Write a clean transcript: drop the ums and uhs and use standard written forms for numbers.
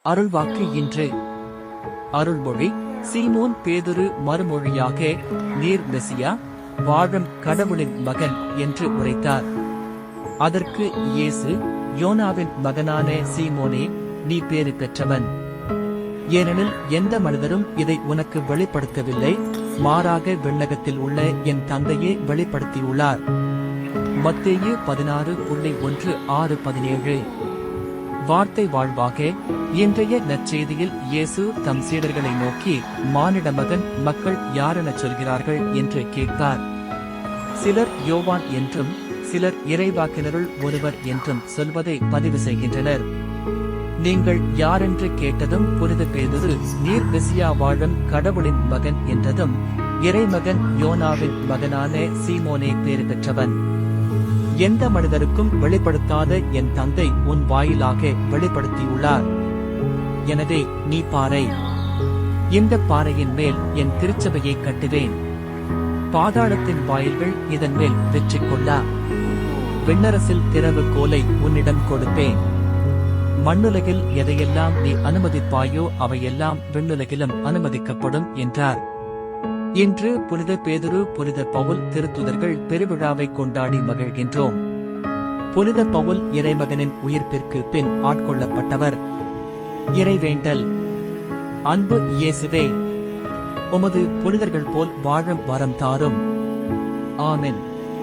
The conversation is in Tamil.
அருள்வாக்கு இன்று. அருள்மொழி. சீமோன் பேதுரு மறுமொழியாக, நீர் மெசியா, வாழும் கடவுளின் மகன் என்று உரைத்தார். அதற்கு இயேசு, யோனாவின் மகனான சீமோனே, நீ பேறு பெற்றவன். ஏனெனில் எந்த மனிதரும் இதை உனக்கு வெளிப்படுத்தவில்லை, மாறாக விண்ணகத்தில் உள்ள என் தந்தையே வெளிப்படுத்தியுள்ளார். மத்தேயு 16:1-6-17. வார்த்தை வாழ்வாக. இன்றைய நற்செய்தியில் இயேசு தம் சீடர்களை நோக்கி, மானிட மகன் மக்கள் யாரெனச் சொல்கிறார்கள் என்று கேட்பார். சிலர் யோவான் என்றும் சிலர் இறைவாக்கினருள் ஒருவர் என்றும் சொல்வதை பதிவு செய்கின்றனர். நீங்கள் யாரென்று கேட்டதும் புனித பேதுரு, நீர் மெசியா, வாழும் கடவுளின் மகன் என்றதும், இறைமகன் யோனாவின் மகனான சீமோனே பேறு பெற்றவன். எந்த மனிதருக்கும் வெளிப்படுத்தாத என் தந்தை உன் வாயிலாக வெளிப்படுத்தியுள்ளார். எனவே நீ பாறை. இந்த பாறையின் மேல் என் திருச்சபையை கட்டுவேன். பாதாளத்தின் வாயில்கள் இதன் மேல் வெற்றி கொள்ளா. விண்ணரசில் திறவு கோலை உன்னிடம் கொடுப்பேன். மண்ணுலகில் எதையெல்லாம் நீ அனுமதிப்பாயோ அவையெல்லாம் விண்ணுலகிலும் அனுமதிக்கப்படும் என்றார். இன்று புனித பேதுரு, புனித பவுல் திருத்துதர்கள் பெருவிழாவை கொண்டாடி மகிழ்கின்றோம். புனித பவுல் இறைமகனின் உயிர்ப்பிற்கு பின் ஆட்கொள்ளப்பட்டவர். இறைவேண்டல். அன்பு இயேசுவே, உமது புனிதர்கள் போல் வாழும் வரம் தாரும். ஆமென்.